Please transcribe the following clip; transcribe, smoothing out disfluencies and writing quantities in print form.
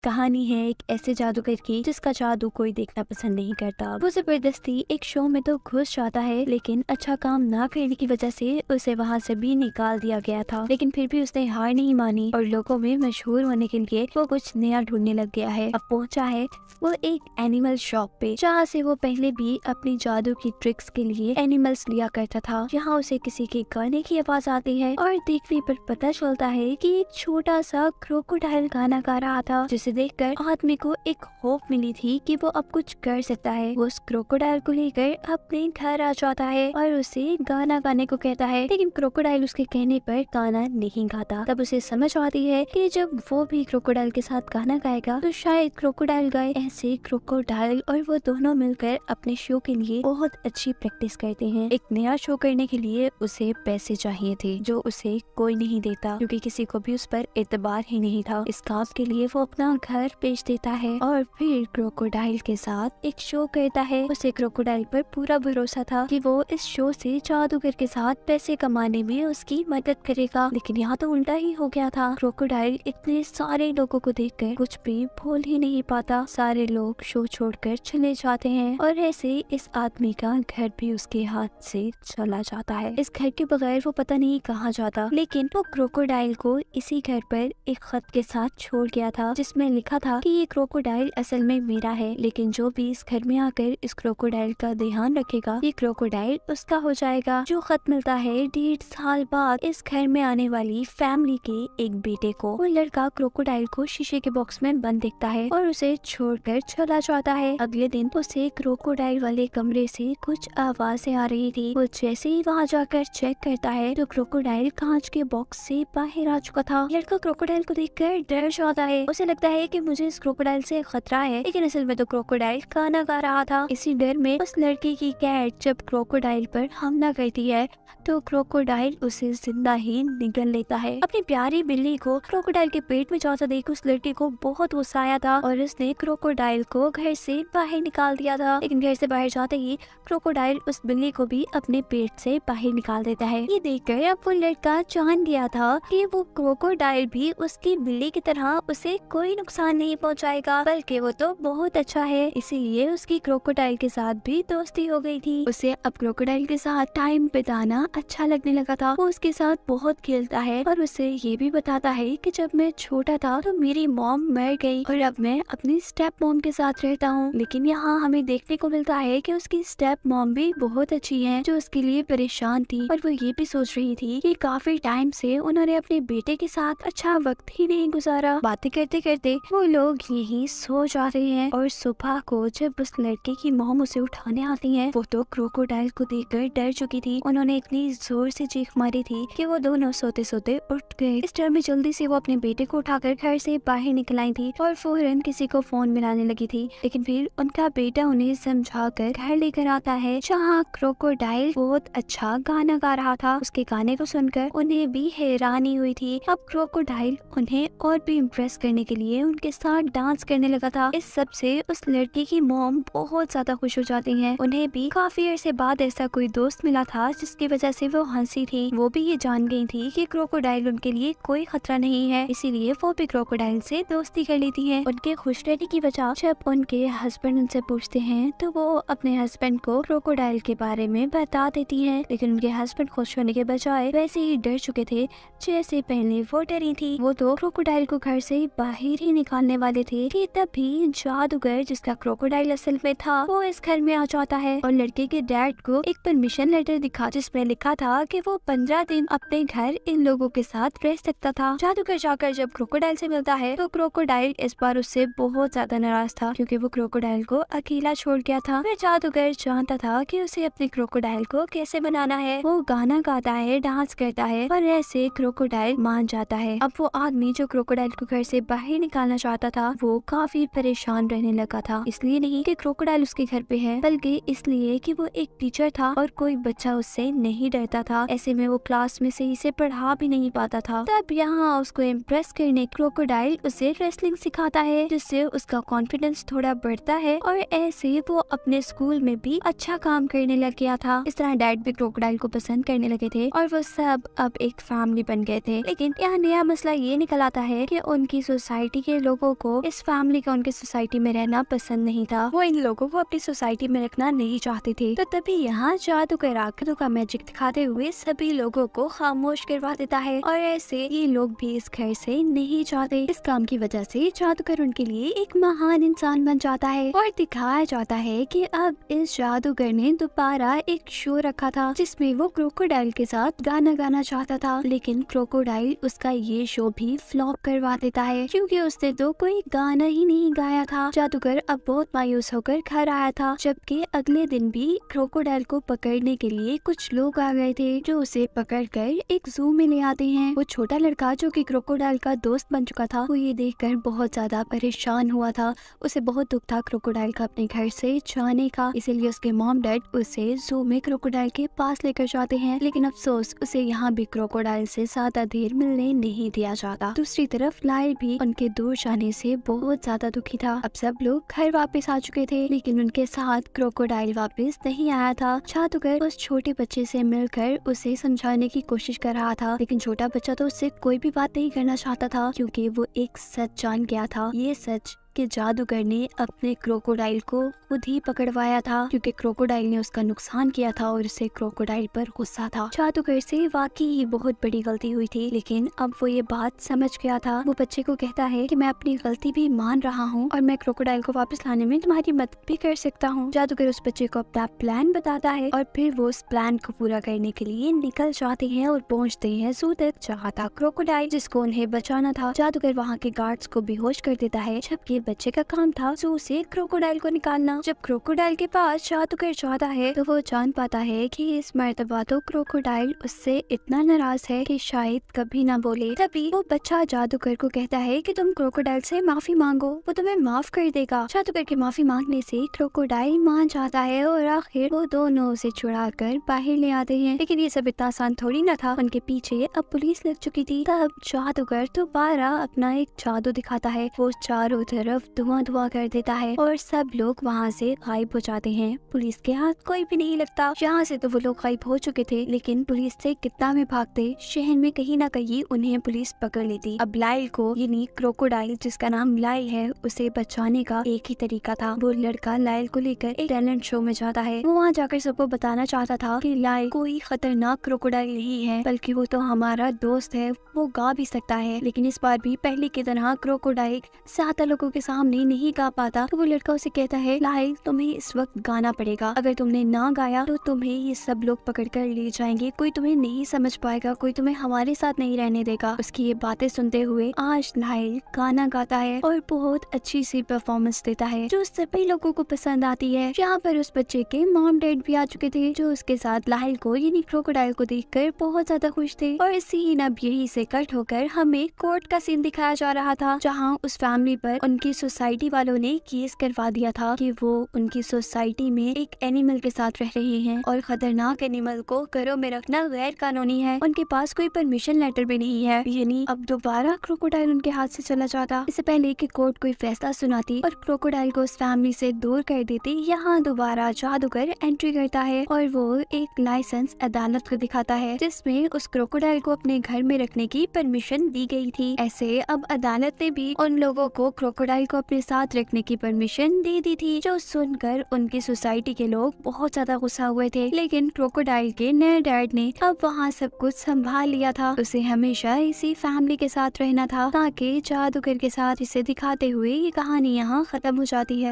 कहानी है एक ऐसे जादूगर की जिसका जादू कोई देखना पसंद नहीं करता। वो जबरदस्ती एक शो में तो घुस जाता है, लेकिन अच्छा काम ना करने की वजह से उसे वहाँ से भी निकाल दिया गया था। लेकिन फिर भी उसने हार नहीं मानी और लोगों में मशहूर होने के लिए वो कुछ नया ढूंढने लग गया है। अब पहुंचा है वो एक एनिमल शॉप पे, जहाँ से वो पहले भी अपनी जादू की ट्रिक्स के लिए एनिमल्स लिया करता था। यहाँ उसे किसी के गाने की आवाज आती है और देखने पर पता चलता है कि एक छोटा सा क्रोकोडाइल गाना गा रहा था, जिसे देखकर आदमी को एक होप मिली थी कि वो अब कुछ कर सकता है। वो उस क्रोकोडाइल को लेकर अपने घर आ जाता है और उसे गाना गाने को कहता है, लेकिन क्रोकोडाइल उसके कहने पर गाना नहीं गाता। तब उसे समझ आती है कि जब वो भी क्रोकोडाइल के साथ गाना गाएगा तो शायद क्रोकोडाइल गाए। ऐसे क्रोकोडाइल और वो दोनों मिलकर अपने शो के लिए बहुत अच्छी प्रैक्टिस करते हैं। एक नया शो करने के लिए उसे पैसे चाहिए थे, जो उसे कोई नहीं देता क्योंकि किसी को भी उस पर एतबार ही नहीं था। इस काम के लिए वो अपना घर बेच देता है और फिर क्रोकोडाइल के साथ एक शो करता है। उसे क्रोकोडाइल पर पूरा भरोसा था कि वो इस शो से जादूगर के साथ पैसे कमाने में उसकी मदद करेगा, लेकिन यहाँ तो उल्टा ही हो गया था। क्रोकोडाइल इतने सारे लोगों को देखकर कुछ भी बोल ही नहीं पाता। सारे लोग शो छोड़कर चले जाते हैं और ऐसे इस आदमी का घर भी उसके हाथ से चला जाता है। इस घर के बगैर वो पता नहीं कहाँ जाता, लेकिन वो क्रोकोडाइल को इसी घर पर एक खत के साथ छोड़ गया था, जिसमें लिखा था कि ये क्रोकोडाइल असल में मेरा है, लेकिन जो भी इस घर में आकर इस क्रोकोडाइल का ध्यान रखेगा ये क्रोकोडाइल उसका हो जाएगा। जो खत मिलता है 1.5 साल बाद इस घर में आने वाली फैमिली के एक बेटे को। वो लड़का क्रोकोडाइल को शीशे के बॉक्स में बंद देखता है और उसे छोड़कर चला जाता है। अगले दिन उसे क्रोकोडाइल वाले कमरे से कुछ आवाजें आ रही थी। वो जैसे ही वहाँ जाकर चेक करता है तो क्रोकोडाइल कांच के बॉक्स से बाहर आ चुका था। लड़का क्रोकोडाइल को देखकर डर जाता है। उसे लगता है कि मुझे इस क्रोकोडाइल से खतरा है, लेकिन असल में तो क्रोकोडाइल गाना गा रहा था। इसी डर में उस लड़के की कैट जब क्रोकोडाइल पर हमला करती है तो क्रोकोडाइल उसे जिंदा ही निगल लेता है। अपनी प्यारी बिल्ली को क्रोकोडाइल के पेट में जाता देख उस लड़के को बहुत गुस्सा आया था और उसने क्रोकोडाइल को घर से बाहर निकाल दिया था। लेकिन घर से बाहर जाते ही क्रोकोडाइल उस बिल्ली को भी अपने पेट से बाहर निकाल देता है। ये देखकर अब वो लड़का जान गया था कि वो क्रोकोडाइल भी उसकी बिल्ली की तरह उसे कोई नुकसान नहीं पहुंचाएगा, बल्कि वो तो बहुत अच्छा है। इसीलिए उसकी क्रोकोडाइल के साथ भी दोस्ती हो गई थी। उसे अब क्रोकोडाइल के साथ टाइम बिताना अच्छा लगने लगा था। वो उसके साथ बहुत खेलता है और उसे ये भी बताता है कि जब मैं छोटा था तो मेरी मॉम मर गई और अब मैं अपनी स्टेप मॉम के साथ रहता हूँ। लेकिन यहाँ हमें देखने को मिलता है कि उसकी स्टेप मॉम भी बहुत अच्छी है, जो उसके लिए परेशान थी और वो ये भी सोच रही थी कि काफी टाइम से उन्होंने अपने बेटे के साथ अच्छा वक्त ही नहीं गुजारा। बातें करते करते वो लोग यही सो जाते हैं और सुबह को जब उस लड़के की मॉम उसे उठाने आती है, वो तो क्रोकोडाइल को देखकर डर चुकी थी। उन्होंने इतनी जोर से चीख मारी थी कि वो दोनों सोते सोते उठ गए। इस डर में जल्दी से वो अपने बेटे को उठाकर घर से बाहर निकल आई थी और फौरन किसी को फोन मिलाने लगी थी। लेकिन फिर उनका बेटा उन्हें समझाकर घर लेकर आता है, जहाँ क्रोकोडाइल बहुत अच्छा गाना गा रहा था। उसके गाने को सुनकर उन्हें भी हैरानी हुई थी। अब क्रोकोडाइल उन्हें और भी इम्प्रेस करने के लिए उनके साथ डांस करने लगा था। इस सब से उस लड़की की मॉम बहुत ज्यादा खुश हो जाती है। उन्हें भी काफी अरसे बाद ऐसा कोई दोस्त मिला था जिसकी वजह से वो हंसी थी। वो भी ये जान गई थी कि क्रोकोडाइल उनके लिए कोई खतरा नहीं है, इसीलिए वो भी क्रोकोडाइल से दोस्ती कर लेती है। उनके खुश रहने की वजह जब उनके हस्बैंड उनसे पूछते हैं तो वो अपने हस्बैंड को क्रोकोडाइल के बारे में बता देती है, लेकिन उनके हस्बैंड खुश होने के बजाय वैसे ही डर चुके थे जैसे पहले वो डरी थी। वो तो क्रोकोडाइल को घर से बाहर ही निकालने वाले थे कि तभी जादूगर, जिसका क्रोकोडाइल असल में था, वो इस घर में आ जाता है और लड़के के डैड को एक परमिशन लेटर दिखा, जिसमें लिखा था कि वो 15 दिन अपने घर इन लोगों के साथ रह सकता था। जादूगर जाकर जब क्रोकोडाइल से मिलता है तो क्रोकोडाइल इस बार उससे बहुत ज्यादा नाराज था, क्योंकि वो क्रोकोडाइल को अकेला छोड़ गया था। फिर जादूगर जानता था कि उसे अपने क्रोकोडाइल को कैसे बनाना है। वो गाना गाता है, डांस करता है और ऐसे क्रोकोडाइल मान जाता है। अब वो आदमी जो क्रोकोडाइल को घर से बाहर निकालना चाहता था, वो काफी परेशान रहने लगा था। इसलिए नहीं कि क्रोकोडाइल उसके घर पे है, बल्कि इसलिए कि वो एक टीचर था और कोई बच्चा उससे नहीं रहता था। ऐसे में वो क्लास में सही से पढ़ा भी नहीं पाता था। तब यहाँ उसको इम्प्रेस करने क्रोकोडाइल उसे रेसलिंग सिखाता है, जिससे उसका कॉन्फिडेंस थोड़ा बढ़ता है और ऐसे वो अपने स्कूल में भी अच्छा काम करने लग गया था। इस तरह डैड भी क्रोकोडाइल को पसंद करने लगे थे और वो सब अब एक फैमिली बन गए थे। लेकिन यहाँ नया मसला ये निकल आता है कि उनकी सोसाइटी के लोगों को इस फैमिली का उनकी सोसाइटी में रहना पसंद नहीं था। वो इन लोगों को अपनी सोसाइटी में रखना नहीं चाहते थे। तो तभी यहाँ जादूगर आकर का मैजिक दिखाते हुए सभी लोगों को खामोश करवा देता है और ऐसे ये लोग भी इस घर से नहीं चाहते। इस काम की वजह से जादूगर उनके लिए एक महान इंसान बन जाता है और दिखाया जाता है कि अब इस जादूगर ने दोबारा एक शो रखा था जिसमें वो क्रोकोडाइल के साथ गाना गाना चाहता था, लेकिन क्रोकोडाइल उसका ये शो भी फ्लॉप करवा देता है क्योंकि उसने तो कोई गाना ही नहीं गाया था। जादूगर अब बहुत मायूस होकर घर आया था, जबकि अगले दिन भी क्रोकोडाइल को पकड़ने के लिए कुछ लोग आ गए थे जो उसे पकड़कर एक जू में ले आते हैं। वो छोटा लड़का जो कि क्रोकोडाइल का दोस्त बन चुका था, वो ये देखकर बहुत ज्यादा परेशान हुआ था। उसे बहुत दुख था क्रोकोडाइल का अपने घर से जाने का, इसीलिए उसके मॉम डैड उसे जू में क्रोकोडाइल के पास लेकर जाते हैं। लेकिन अफसोस उसे यहाँ भी क्रोकोडाइल से ज्यादा देर मिलने नहीं दिया जाता। दूसरी तरफ लाइल भी उनके दूर जाने से बहुत ज्यादा दुखी था। अब सब लोग घर वापस आ चुके थे, लेकिन उनके साथ क्रोकोडाइल वापस नहीं आया था। जादूगर उस छोटे बच्चे से मिलकर उसे समझाने की कोशिश कर रहा था, लेकिन छोटा बच्चा तो उससे कोई भी बात नहीं करना चाहता था क्योंकि वो एक सच जान गया था। ये सच कि जादूगर ने अपने क्रोकोडाइल को खुद ही पकड़वाया था क्योंकि क्रोकोडाइल ने उसका नुकसान किया था और उसे क्रोकोडाइल पर गुस्सा था। जादूगर से वाकई ये बहुत बड़ी गलती हुई थी, लेकिन अब वो ये बात समझ गया था। वो बच्चे को कहता है कि मैं अपनी गलती भी मान रहा हूँ और मैं क्रोकोडाइल को वापस लाने में तुम्हारी मदद भी कर सकता हूँ। जादूगर उस बच्चे को अपना प्लान बताता है और फिर वो उस प्लान को पूरा करने के लिए निकल जाते हैं और पहुँचते हैं जू तक जहाँ था क्रोकोडाइल जिसको उन्हें बचाना था। जादूगर वहाँ के गार्ड्स को बेहोश कर देता है, जबकि बच्चे का काम था जू से क्रोकोडाइल को निकालना। जब क्रोकोडाइल के पास जादूगर जाता है तो वो जान पाता है कि इस मर्तबा तो क्रोकोडाइल उससे इतना नाराज है कि शायद कभी ना बोले। तभी वो बच्चा जादूगर को कहता है कि तुम क्रोकोडाइल से माफी मांगो, वो तुम्हें माफ कर देगा। जादूगर के माफी मांगने से क्रोकोडाइल मान जाता है और आखिर वो दोनों उसे छुड़ा कर बाहर ले आते हैं। लेकिन ये सब इतना आसान थोड़ी ना था, उनके पीछे अब पुलिस लग चुकी थी। तब जादूगर दोबारा अपना एक जादू दिखाता है, वो चारों तरफ धुआं धुआं कर देता है और सब लोग वहाँ से गायब हो जाते हैं। पुलिस के हाथ कोई भी नहीं लगता। यहाँ से तो वो लोग गायब हो चुके थे, लेकिन पुलिस से कितना में भागते, शहर में कहीं ना कहीं उन्हें पुलिस पकड़ लेती। अब लाइल को यानी क्रोकोडाइल जिसका नाम लाइल है उसे बचाने का एक ही तरीका था। वो लड़का लाइल को लेकर एक टैलेंट शो में जाता है। वो वहाँ जाकर सबको बताना चाहता था कि लाइल कोई खतरनाक क्रोकोडाइल नहीं है, बल्कि वो तो हमारा दोस्त है, वो गा भी सकता है। लेकिन इस बार भी पहले की तरह क्रोकोडाइल ज्यादा लोगों के सामने नहीं गा पाता। तो वो लड़का उसे कहता है लाइल तुम्हें इस वक्त गाना पड़ेगा, अगर तुमने ना गाया तो तुम्हें ये सब लोग पकड़ कर ले जाएंगे, कोई तुम्हें नहीं समझ पाएगा, कोई तुम्हें हमारे साथ नहीं रहने देगा। उसकी ये बातें सुनते हुए आज लाइल गाना गाता है और बहुत अच्छी सी परफॉर्मेंस देता है जो सभी लोगों को पसंद आती है। यहाँ पर उस बच्चे के मॉम डैड भी आ चुके थे जो उसके साथ लाइल को यानी क्रोकोडाइल को देखकर बहुत ज्यादा खुश थे। और सीन अब यही से कट होकर हमें कोर्ट का सीन दिखाया जा रहा था जहाँ उस फैमिली पर उनकी सोसाइटी वालों ने केस करवा दिया था कि वो उनकी सोसाइटी में एक एनिमल के साथ रह रहे हैं और खतरनाक एनिमल को घरों में रखना गैर कानूनी है। उनके पास कोई परमिशन लेटर भी नहीं है। यानी अब दोबारा क्रोकोडाइल उनके हाथ से चला जाता। इससे पहले कि कोर्ट कोई फैसला सुनाती और क्रोकोडाइल को उस फैमिली से दूर कर देती, यहाँ दोबारा जादूगर एंट्री करता है और वो एक लाइसेंस अदालत को दिखाता है जिसमें उस क्रोकोडाइल को अपने घर में रखने की परमिशन दी गई थी। ऐसे अब अदालत ने भी उन लोगों को क्रोकोडाइल को अपने साथ रखने की परमिशन दे दी थी, जो सुनकर उनकी सोसाइटी के लोग बहुत ज्यादा गुस्सा हुए थे। लेकिन क्रोकोडाइल के नए डैड ने अब वहाँ सब कुछ संभाल लिया था। उसे हमेशा इसी फैमिली के साथ रहना था ताकि जादूगर के साथ इसे दिखाते हुए ये कहानी यहाँ खत्म हो जाती है।